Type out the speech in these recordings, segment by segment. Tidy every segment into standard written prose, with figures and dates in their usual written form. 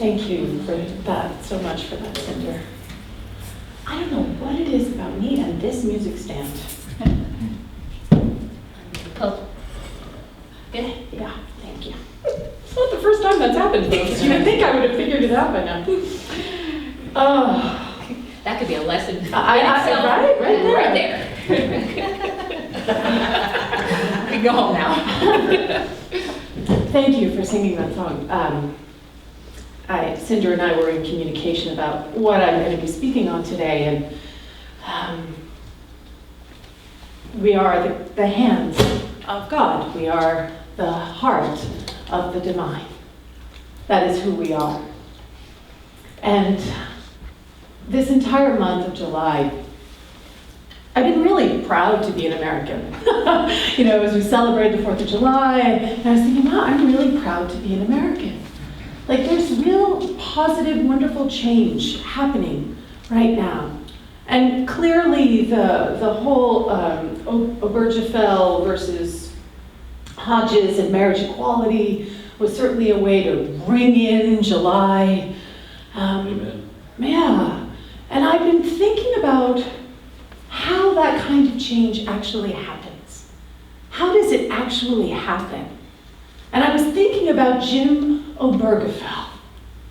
Thank you for that, so much for that, Cinder. I don't know what it is about me and this music stand. Oh. Yeah, thank you. It's not the first time that's happened, folks. You would think I would have figured it out by now. Oh. That could be a lesson. Right there. Right there. We can go home now. Thank you for singing that song. Cinder and I were in communication about what I'm going to be speaking on today, and we are the hands of God. We are the heart of the divine. That is who we are. And this entire month of July, I've been really proud to be an American. As we celebrate the 4th of July, and I was thinking, wow, I'm really proud to be an American. Like, there's real positive, wonderful change happening right now. And clearly the whole Obergefell versus Hodges and marriage equality was certainly a way to bring in July. Amen. Yeah. And I've been thinking about how that kind of change actually happens. How does it actually happen? And I was thinking about Jim Obergefell.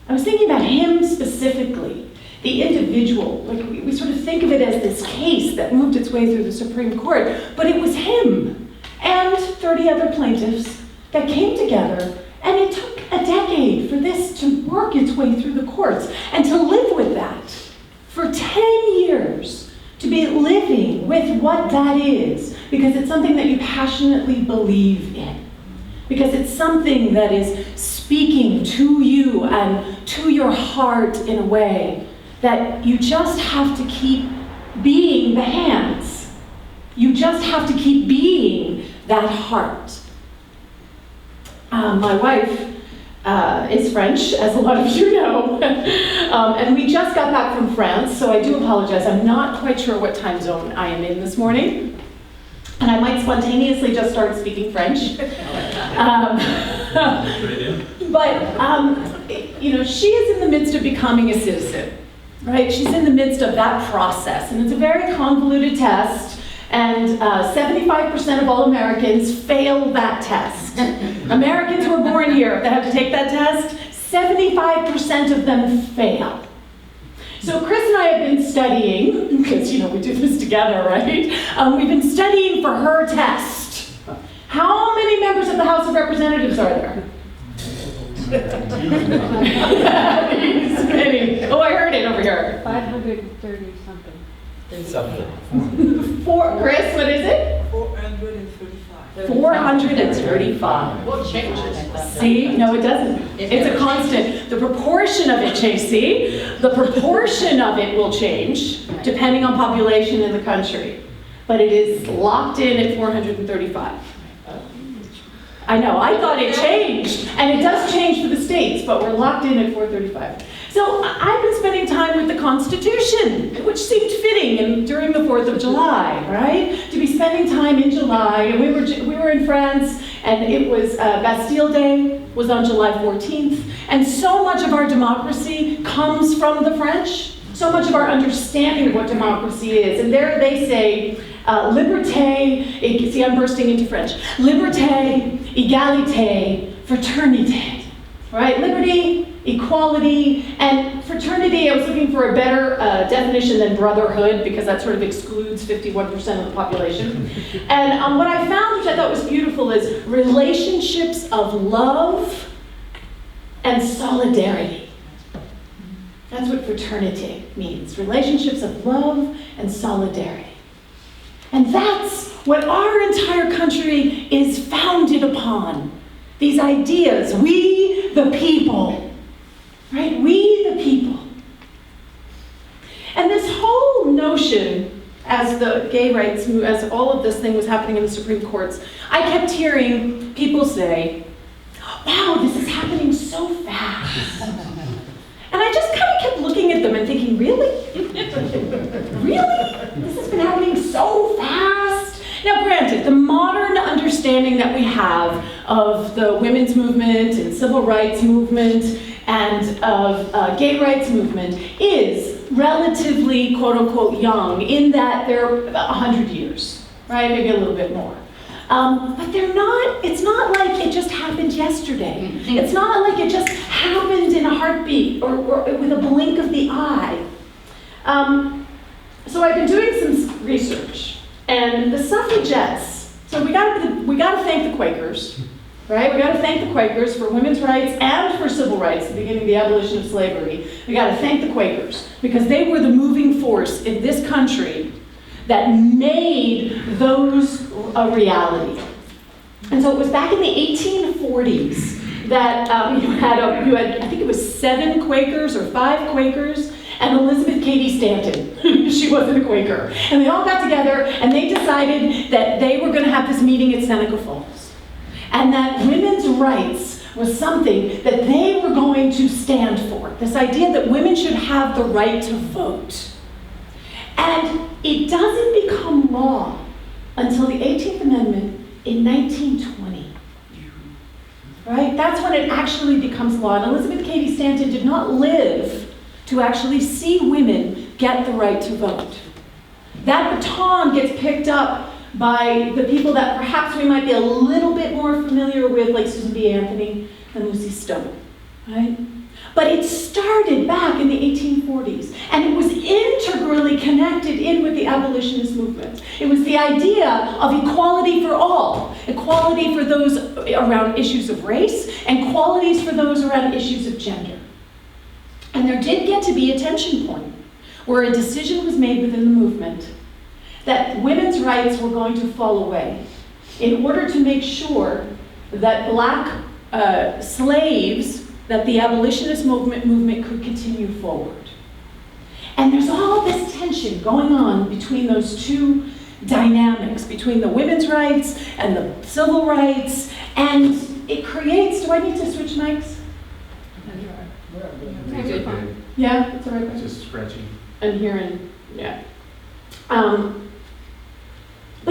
I was thinking about him specifically, the individual. Like we sort of think of it as this case that moved its way through the Supreme Court, but it was him and 30 other plaintiffs that came together, and it took a decade for this to work its way through the courts and to live with that for 10 years, to be living with what that is, because it's something that you passionately believe in. Because it's something that is speaking to you and to your heart in a way that you just have to keep being the hands. You just have to keep being that heart. My wife is French, as a lot of you know, and we just got back from France, so I do apologize. I'm not quite sure what time zone I am in this morning. And I might spontaneously just start speaking French. But she is in the midst of becoming a citizen, right? She's in the midst of that process, and it's a very convoluted test, and 75% of all Americans fail that test. Americans who are born here that have to take that test, 75% of them fail. So Chris and I have been studying, because we do this together, right? We've been studying for her test. How many members of the House of Representatives are there? These many. Oh, I heard it over here. 530 something. Chris, what is it? 435. 435. What changes? See? No, it doesn't. It's a constant. The proportion of it, JC, the proportion of it will change depending on population in the country. But it is locked in at 435. I know, I thought it changed, and it does change for the states, but we're locked in at 435. So I've been spending time with the Constitution, which seemed fitting during the 4th of July, right? To be spending time in July, and we were in France, and it was Bastille Day was on July 14th, and so much of our democracy comes from the French, so much of our understanding of what democracy is, and there they say, liberté, see I'm bursting into French, liberté, égalité, fraternité, right? Liberty, equality, and fraternity, I was looking for a better definition than brotherhood, because that sort of excludes 51% of the population. And what I found, which I thought was beautiful, is relationships of love and solidarity. That's what fraternity means, relationships of love and solidarity. And that's what our entire country is founded upon. These ideas, we the people, right? We the people. And this whole notion, as the gay rights, as all of this thing was happening in the Supreme Courts, I kept hearing people say, wow, this is happening so fast. And I just kind of kept looking at them and thinking, really? Really? This has been happening so fast? Now granted, the modern understanding that we have of the women's movement and civil rights movement and and of gay rights movement is relatively, quote unquote, young in that they're about 100 years, right? Maybe a little bit more. But they're not, it's not like it just happened yesterday. It's not like it just happened in a heartbeat or with a blink of the eye. So I've been doing some research, and the suffragettes, so we gotta thank the Quakers, right? We gotta thank the Quakers for women's rights and for civil rights, the beginning of the abolition of slavery. We gotta thank the Quakers, because they were the moving force in this country that made those a reality. And so it was back in the 1840s that you had, I think it was 7 Quakers or 5 Quakers, and Elizabeth Cady Stanton. She wasn't a Quaker. And they all got together and they decided that they were going to have this meeting at Seneca Falls. And that women's rights was something that they were going to stand for. This idea that women should have the right to vote. And it doesn't become law until the 18th Amendment in 1920. Right? That's when it actually becomes law. And Elizabeth Cady Stanton did not live to actually see women get the right to vote. That baton gets picked up by the people that perhaps we might be a little bit more familiar with, like Susan B. Anthony and Lucy Stone, right? But it started back in the 1840s, and it was integrally connected in with the abolitionist movement. It was the idea of equality for all, equality for those around issues of race, and qualities for those around issues of gender. And there did get to be a tension point where a decision was made within the movement that women's rights were going to fall away in order to make sure that black slaves, that the abolitionist movement could continue forward. And there's all this tension going on between those two dynamics, between the women's rights and the civil rights, and it creates, do I need to switch mics? Pretty good. Yeah, it's all right. Just scratching. I'm hearing, yeah. But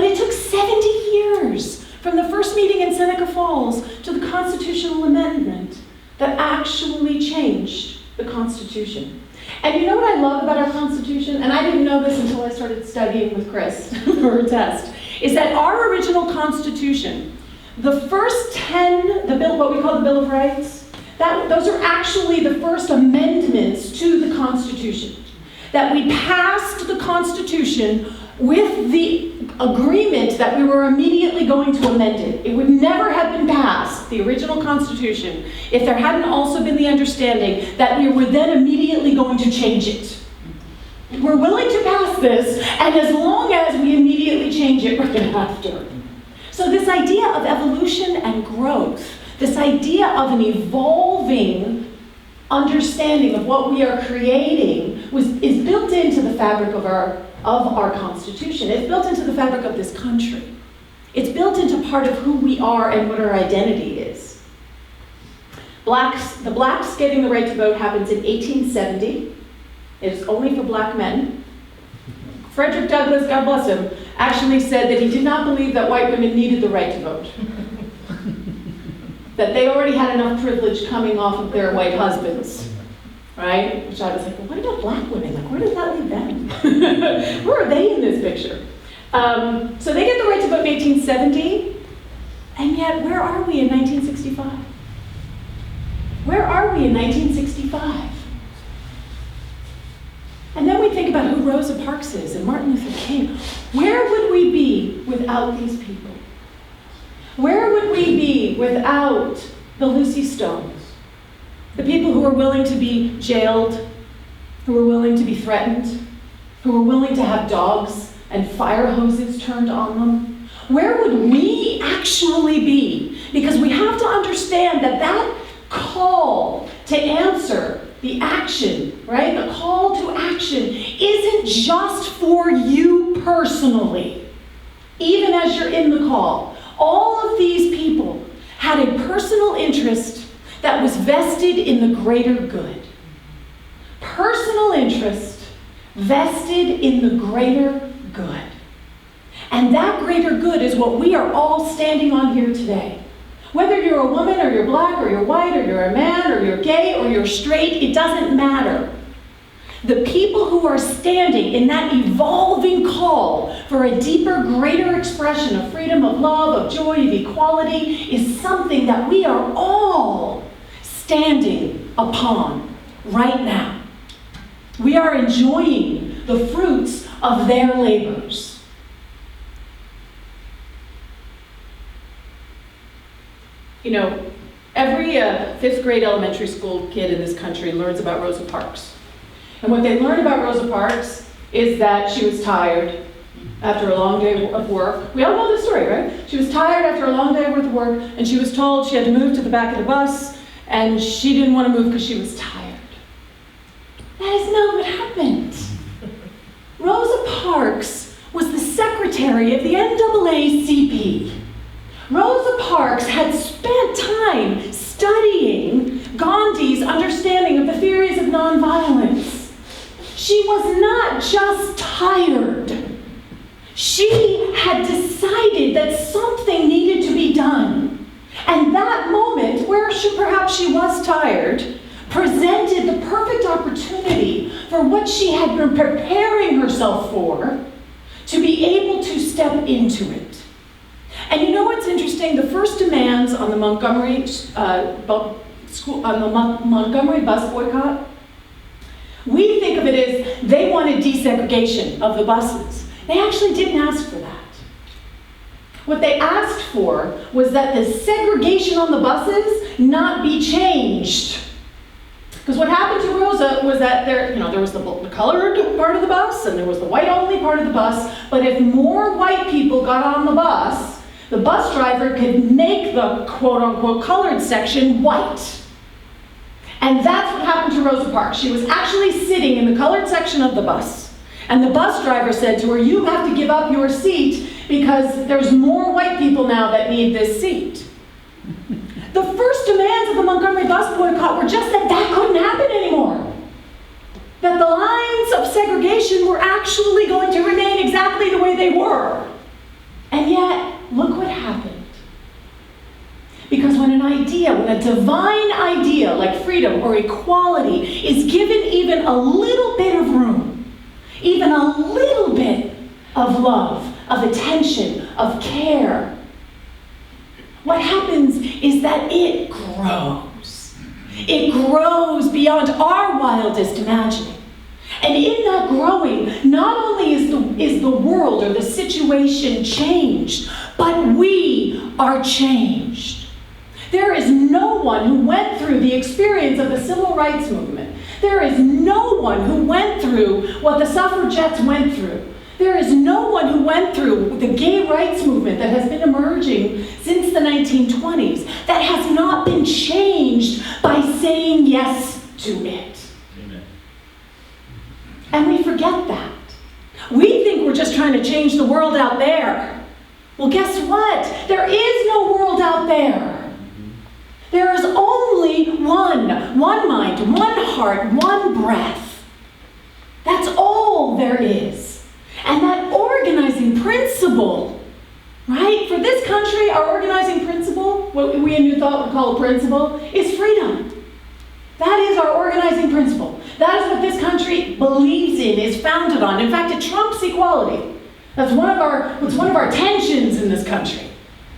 it took 70 years from the first meeting in Seneca Falls to the constitutional amendment that actually changed the Constitution. And you know what I love about our Constitution, and I didn't know this until I started studying with Chris for a test, is that our original Constitution, the first 10, what we call the Bill of Rights, those are actually the first amendments to the Constitution. That we passed the Constitution with the agreement that we were immediately going to amend it. It would never have been passed, the original Constitution, if there hadn't also been the understanding that we were then immediately going to change it. We're willing to pass this, and as long as we immediately change it right after. So this idea of evolution and growth, this idea of an evolving understanding of what we are creating is built into the fabric of our Constitution. It's built into the fabric of this country. It's built into part of who we are and what our identity is. The blacks getting the right to vote happens in 1870. It is only for black men. Frederick Douglass, God bless him, actually said that he did not believe that white women needed the right to vote. That they already had enough privilege coming off of their white husbands, right? Which I was like, well, what about black women? Like, where does that leave them? Where are they in this picture? So they get the right to vote in 1870, and yet where are we in 1965? Where are we in 1965? And then we think about who Rosa Parks is and Martin Luther King. Where would we be without these people? Where would we be without the Lucy Stones? The people who are willing to be jailed, who are willing to be threatened, who are willing to have dogs and fire hoses turned on them. Where would we actually be? Because we have to understand that that call to answer the action, right? The call to action isn't just for you personally, even as you're in the call. All of these people had a personal interest that was vested in the greater good. Personal interest vested in the greater good. And that greater good is what we are all standing on here today. Whether you're a woman or you're black or you're white or you're a man or you're gay or you're straight, it doesn't matter. The people who are standing in that evolving call for a deeper, greater expression of freedom, of love, of joy, of equality is something that we are all standing upon right now. We are enjoying the fruits of their labors. You know, every fifth grade elementary school kid in this country learns about Rosa Parks. And what they learn about Rosa Parks is that she was tired after a long day of work. We all know this story, right? She was tired after a long day of work, and she was told she had to move to the back of the bus, and she didn't want to move because she was tired. That is not what happened. Rosa Parks was the secretary of the NAACP. Rosa Parks had spent time studying Gandhi's understanding of the theories of nonviolence. She was not just tired. She had decided that something needed to be done. And that moment, where perhaps she was tired, presented the perfect opportunity for what she had been preparing herself for, to be able to step into it. And you know what's interesting? The first demands on the Montgomery Montgomery bus boycott, we think of it as they wanted desegregation of the buses. They actually didn't ask for that. What they asked for was that the segregation on the buses not be changed. Because what happened to Rosa was that there was the colored part of the bus and there was the white-only part of the bus, but if more white people got on the bus driver could make the quote-unquote colored section white. And that's what happened to Rosa Parks. She was actually sitting in the colored section of the bus, and the bus driver said to her, "You have to give up your seat because there's more white people now that need this seat." The first demands of the Montgomery bus boycott were just that that couldn't happen anymore. That the lines of segregation were actually going to remain exactly the way they were. And yet, look what happened. Because when a divine idea like freedom or equality is given even a little bit of room, even a little bit of love, of attention, of care, what happens is that it grows. It grows beyond our wildest imagining. And in that growing, not only is the world or the situation changed, but we are changed. There is no one who went through the experience of the civil rights movement. There is no one who went through what the suffragettes went through. There is no one who went through the gay rights movement that has been emerging since the 1920s that has not been changed by saying yes to it. Amen. And we forget that. We think we're just trying to change the world out there. Well, guess what? There is no world out there. There is only one mind, one heart, one breath. That's all there is. And that organizing principle, right? For this country, our organizing principle, what we in New Thought would call a principle, is freedom. That is our organizing principle. That is what this country believes in, is founded on. In fact, it trumps equality. That's one of our tensions in this country,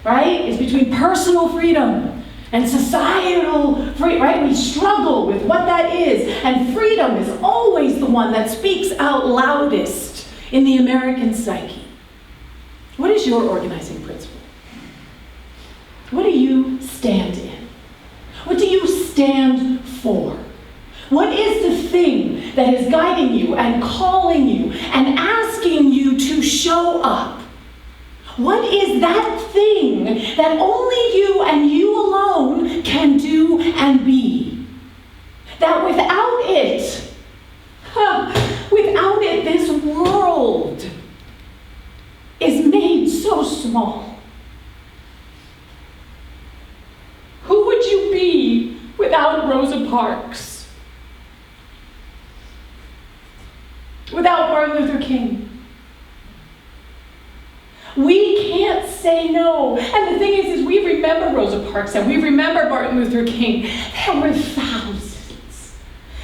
right? It's between personal freedom and societal freedom, right? We struggle with what that is. And freedom is always the one that speaks out loudest in the American psyche. What is your organizing principle? What do you stand in? What do you stand for? What is the thing that is guiding you and calling you and asking you to show up? What is that thing that only you and you alone can do and be? That without it, this world is made so small. Who would you be without Rosa Parks? Without Martin Luther King? We can't say no. And the thing is we remember Rosa Parks and we remember Martin Luther King. There were thousands.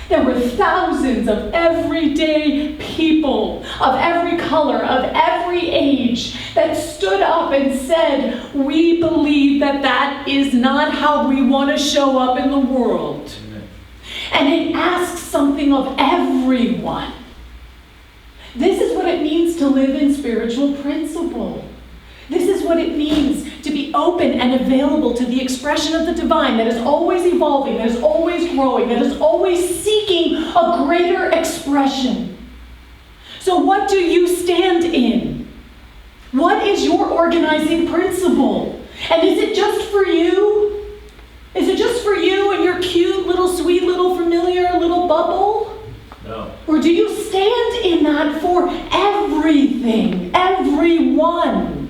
There were thousands of everyday people of every color, of every age, that stood up and said, we believe that that is not how we want to show up in the world. And it asks something of everyone. This is what it means to live in spiritual principle. This is what it means to be open and available to the expression of the divine that is always evolving, that is always growing, that is always seeking a greater expression. So what do you stand in? What is your organizing principle? And is it just for you? Is it just for you and your cute little, sweet little, familiar little bubble? No. Or do you stand in that for everything, everyone?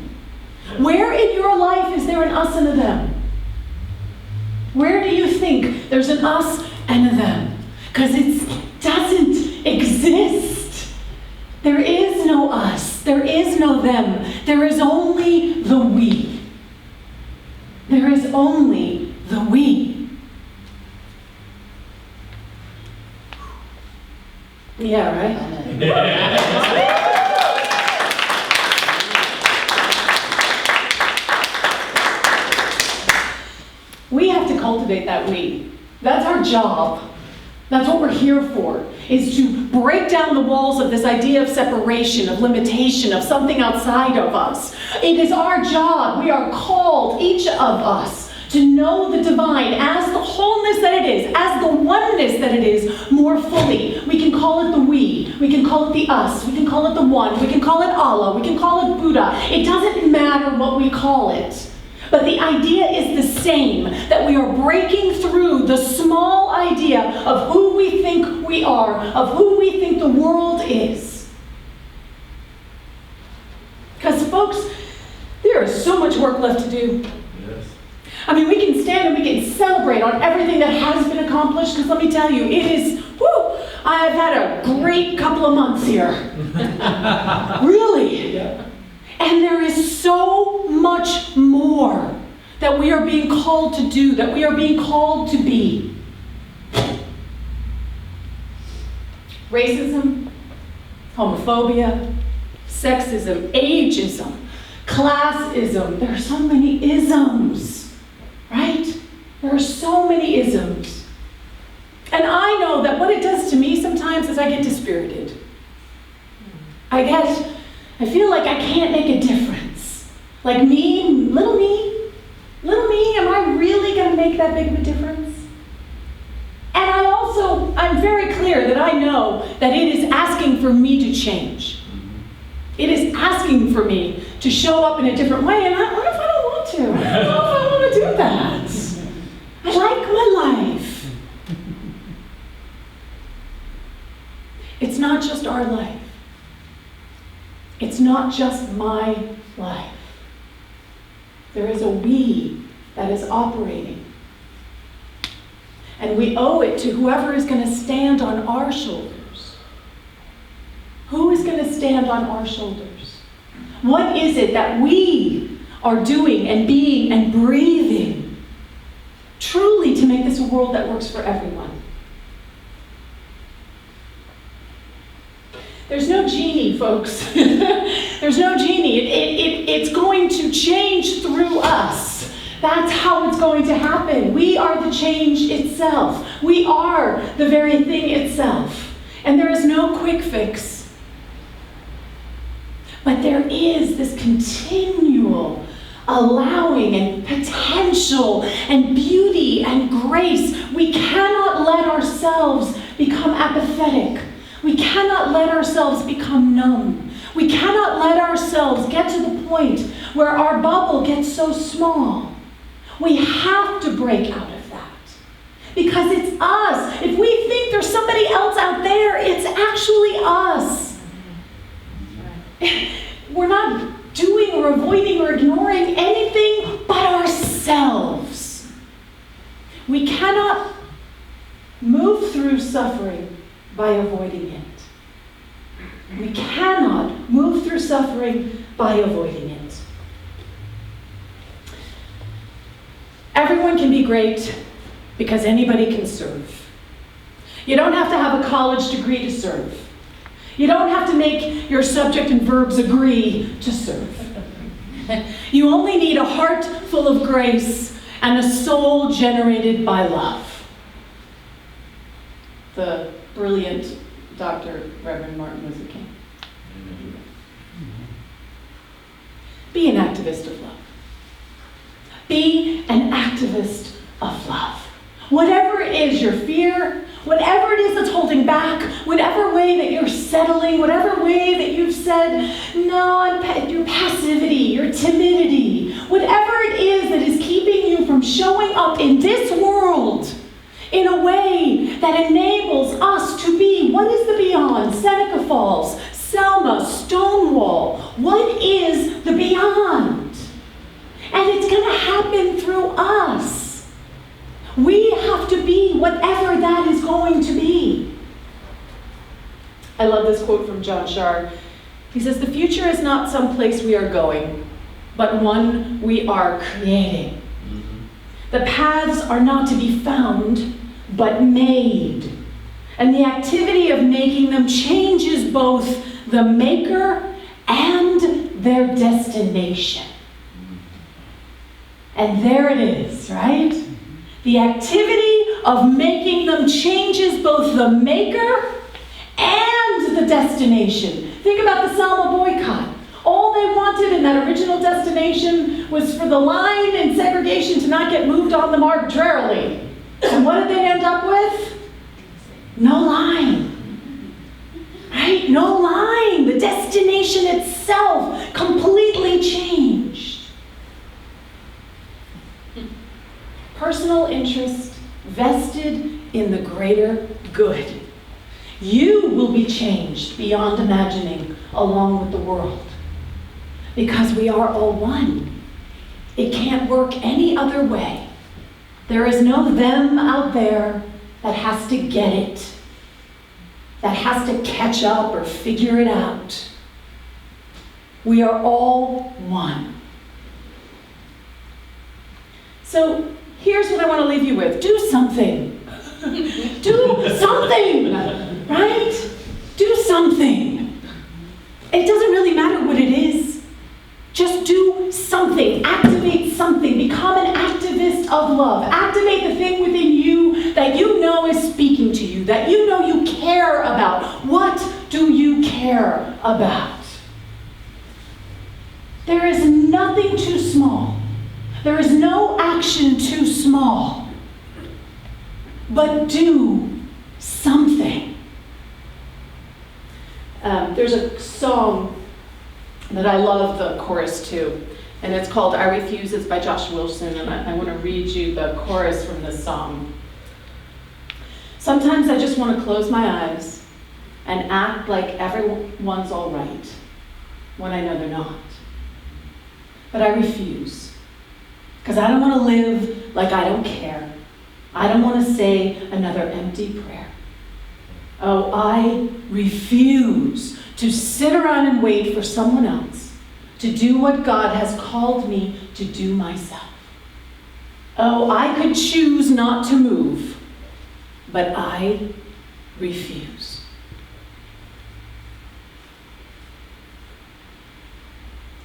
Where in your life is there an us and a them? Where do you think there's an us and a them? Because it doesn't exist. There is no us. There is no them. There is only the we. There is only the we. Yeah, right? We have to cultivate that we. That's our job. That's what we're here for, is to break down the walls of this idea of separation, of limitation, of something outside of us. It is our job. We are called, each of us, to know the divine as the wholeness that it is, as the oneness that it is, more fully. We can call it the we. We can call it the us. We can call it the one. We can call it Allah. We can call it Buddha. It doesn't matter what we call it. But the idea is the same, that we are breaking through the small idea of who we think we are, of who we think the world is. Because folks, there is so much work left to do. Yes. I mean, we can stand and we can celebrate on everything that has been accomplished, because let me tell you, it is, whoo, I've had a great couple of months here. Really. Yeah. And there is so much more that we are being called to do, that we are being called to be. Racism, homophobia, sexism, ageism, classism. There are so many isms, right? There are so many isms. And I know that what it does to me sometimes is I get dispirited. I feel like I can't make a difference. Like me, little me, am I really going to make that big of a difference? And I'm very clear that I know that it is asking for me to change. It is asking for me to show up in a different way, and what if I don't want to? I don't know if I want to do that. I like my life. It's not just our life. It's not just my life. There is a we that is operating. And we owe it to whoever is going to stand on our shoulders. Who is going to stand on our shoulders? What is it that we are doing and being and breathing truly to make this a world that works for everyone? There's no genie, folks. There's no genie. It's going to change through us. That's how it's going to happen. We are the change itself. We are the very thing itself. And there is no quick fix. But there is this continual allowing and potential and beauty and grace. We cannot let ourselves become apathetic. We cannot let ourselves become numb. We cannot let ourselves get to the point where our bubble gets so small. We have to break out of that. Because it's us. If we think there's somebody else out there, it's actually us. We're not doing or avoiding or ignoring anything but ourselves. We cannot move through suffering by avoiding it. We cannot move through suffering by avoiding it. Everyone can be great because anybody can serve. You don't have to have a college degree to serve. You don't have to make your subject and verbs agree to serve. You only need a heart full of grace and a soul generated by love. The brilliant Dr. Reverend Martin Luther King. Be an activist of love. Be an activist of love. Whatever it is your fear, whatever it is that's holding back, whatever way that you're settling, whatever way that you've said, no, your passivity, your timidity, whatever it is that is keeping you from showing up in this world in a way that enables us to be, what is the beyond? Seneca Falls, Selma, Stonewall. What is the beyond? And it's going to happen through us. We have to be whatever that is going to be. I love this quote from John Shar. He says, "The future is not some place we are going, but one we are creating. The paths are not to be found, but made. And the activity of making them changes both the maker and their destination." And there it is, right? The activity of making them changes both the maker and the destination. Think about the Selma boycott. All they wanted in that original destination was for the line and segregation to not get moved on them arbitrarily. And what did they end up with? No line. Right? No line. The destination itself completely changed. Personal interest vested in the greater good. You will be changed beyond imagining along with the world. Because we are all one. It can't work any other way. There is no them out there that has to get it, that has to catch up or figure it out. We are all one. So here's what I want to leave you with. Do something. Do something, right? Do something. It doesn't really matter what it is. Just do something. Activate something. Become an activist of love. Activate the thing within you that you know is speaking to you, that you know you care about. What do you care about? There is nothing too small. There is no action too small. But do something. There's a song that I love the chorus to, and it's called "I Refuse." It's by Josh Wilson, and I want to read you the chorus from this song. "Sometimes I just want to close my eyes and act like everyone's all right when I know they're not. But I refuse, because I don't want to live like I don't care. I don't want to say another empty prayer. Oh, I refuse to sit around and wait for someone else to do what God has called me to do myself. Oh, I could choose not to move, but I refuse."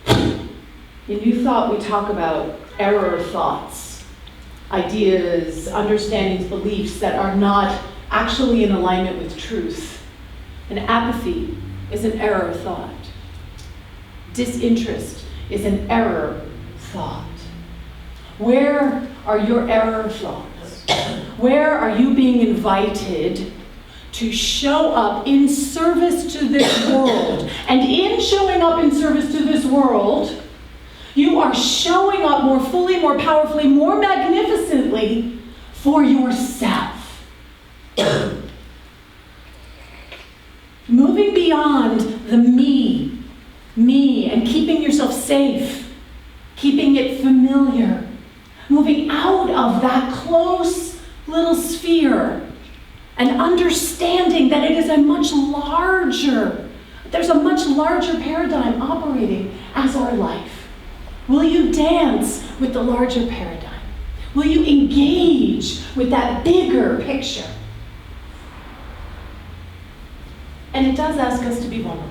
In New Thought, we talk about error thoughts, ideas, understandings, beliefs that are not actually in alignment with truth. And apathy is an error thought. Disinterest is an error thought. Where are your error thoughts? Where are you being invited to show up in service to this world? And in showing up in service to this world, you are showing up more fully, more powerfully, more magnificently for yourself. Moving beyond the me, and keeping yourself safe, keeping it familiar. Moving out of that close little sphere and understanding that it is there's a much larger paradigm operating as our life. Will you dance with the larger paradigm? Will you engage with that bigger picture? And it does ask us to be vulnerable.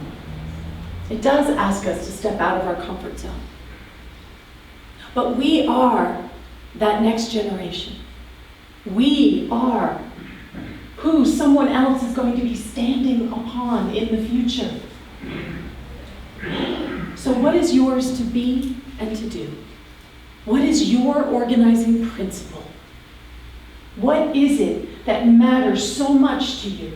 It does ask us to step out of our comfort zone. But we are that next generation. We are who someone else is going to be standing upon in the future. So what is yours to be and to do? What is your organizing principle? What is it that matters so much to you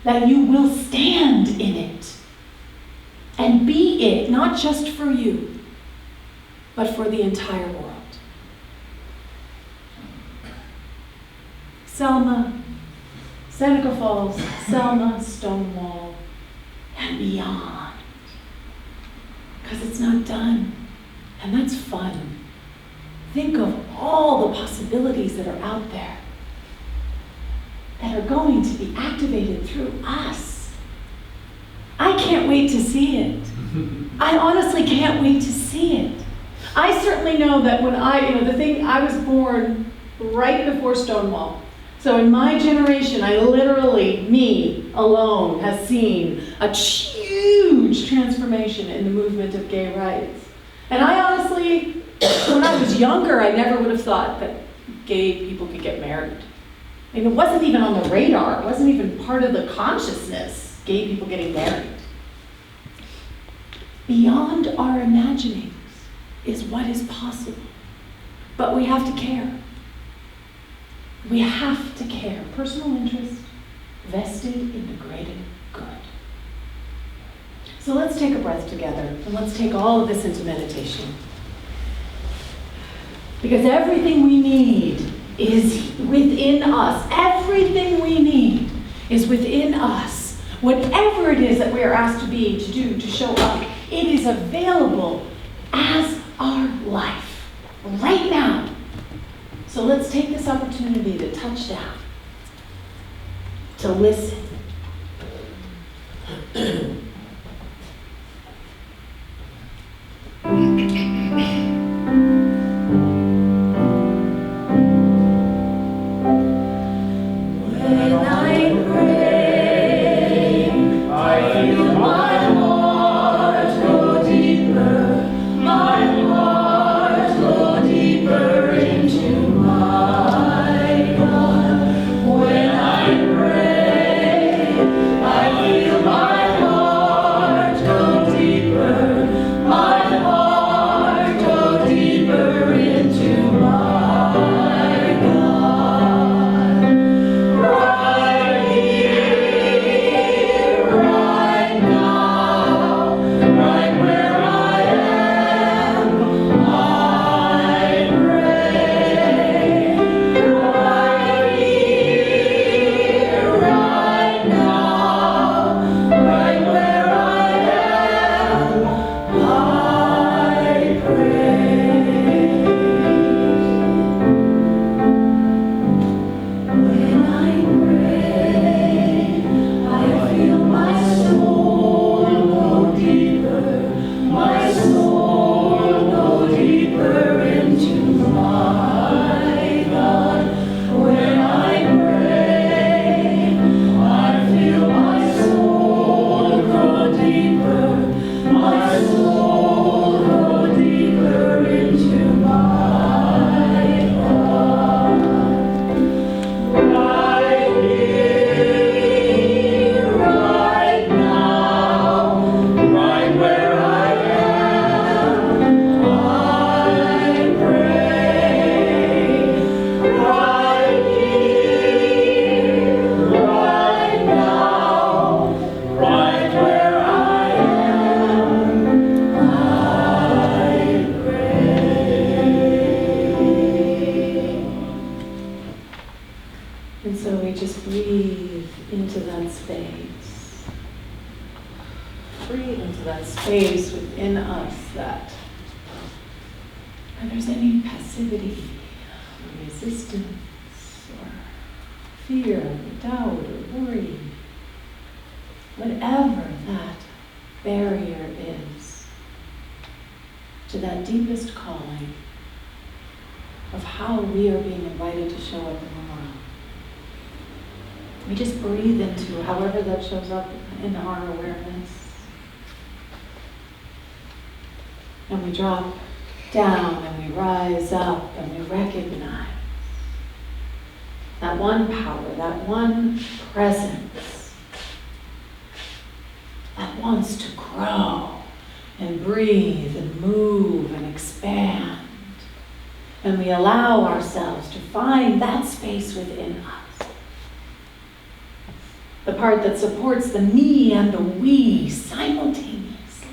that you will stand in it and be it, not just for you, but for the entire world? Selma, Seneca Falls, Selma, Stonewall, and beyond. Because it's not done, and that's fun. Think of all the possibilities that are out there that are going to be activated through us. I can't wait to see it. I honestly can't wait to see it. I certainly know that when I was born right before Stonewall. So in my generation, I literally, me alone, has seen a huge transformation in the movement of gay rights. And I honestly, when I was younger, I never would have thought that gay people could get married. I mean, it wasn't even on the radar. It wasn't even part of the consciousness, gay people getting married. Beyond our imaginings is what is possible. But we have to care. We have to care. Personal interest vested in the greater good. So let's take a breath together and let's take all of this into meditation. Because everything we need is within us. Everything we need is within us. Whatever it is that we are asked to be, to do, to show up, it is available as our life right now. So let's take this opportunity to touch down, to listen. Breathe into that space within us that if there's any passivity or resistance or fear or doubt or worry, whatever that barrier is to that deepest calling, of how we are being invited to show up in the world. We just breathe into however that shows up in our awareness. And we drop down and we rise up and we recognize that one power, that one presence that wants to grow and breathe and move and expand. And we allow ourselves to find that space within us. The part that supports the me and the we simultaneously.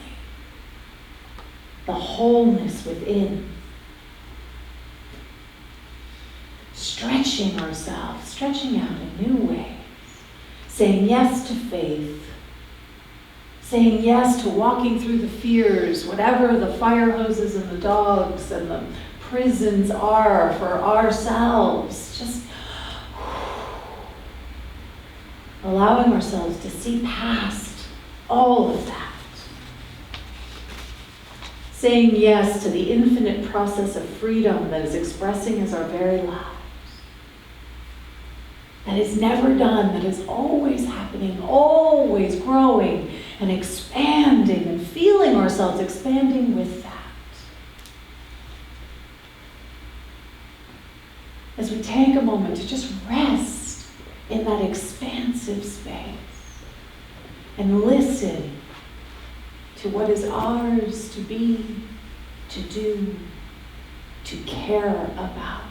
The wholeness within. Stretching ourselves, stretching out in new ways. Saying yes to faith. Saying yes to walking through the fears, whatever the fire hoses and the dogs and the prisons are for ourselves. Just allowing ourselves to see past all of that. Saying yes to the infinite process of freedom that is expressing as our very lives. That is never done, that is always happening, always growing and expanding and feeling ourselves expanding with that. As we take a moment to just rest in that expansive space and listen to what is ours to be, to do, to care about.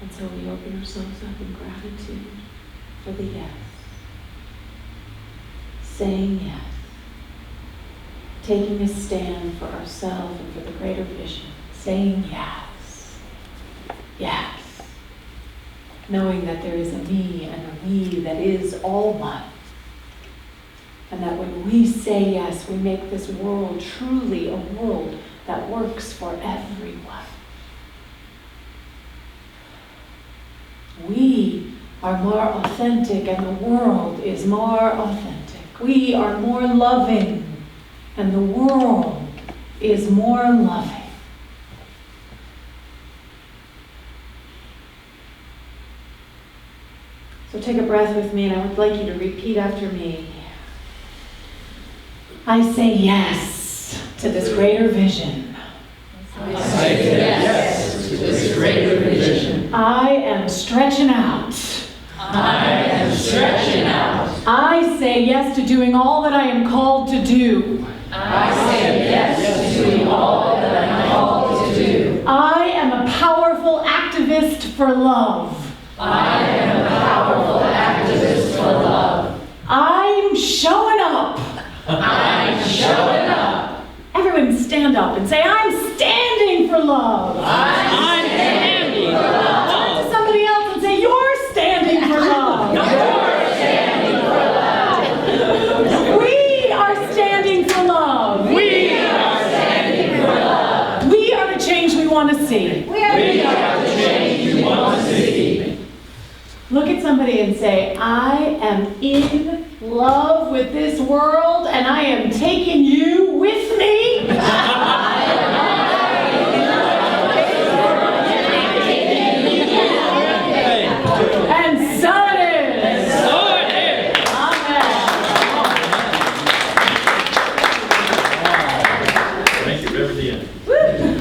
And so we open ourselves up in gratitude for the yes. Saying yes. Taking a stand for ourselves and for the greater vision. Saying yes. Yes. Knowing that there is a me and a we that is all one. And that when we say yes, we make this world truly a world that works for everyone. We are more authentic and the world is more authentic. We are more loving and the world is more loving. So take a breath with me and I would like you to repeat after me. I say yes to this greater vision. I say yes to this greater vision. I am stretching out. I am stretching out. I say yes to doing all that I am called to do. I say yes to doing all that I'm called to do. I am a powerful activist for love. I am a powerful activist for love. I'm showing up. I'm showing up. Everyone stand up and say, I'm standing for love. I'm standing for love. Turn to somebody else and say, you're standing for love. You're standing for love. We are standing for love. We are standing for love. We are the change we want to see. We are the change we want to see. Look at somebody and say, I am in love with this world and I am taking you with me. And so it is. Yeah.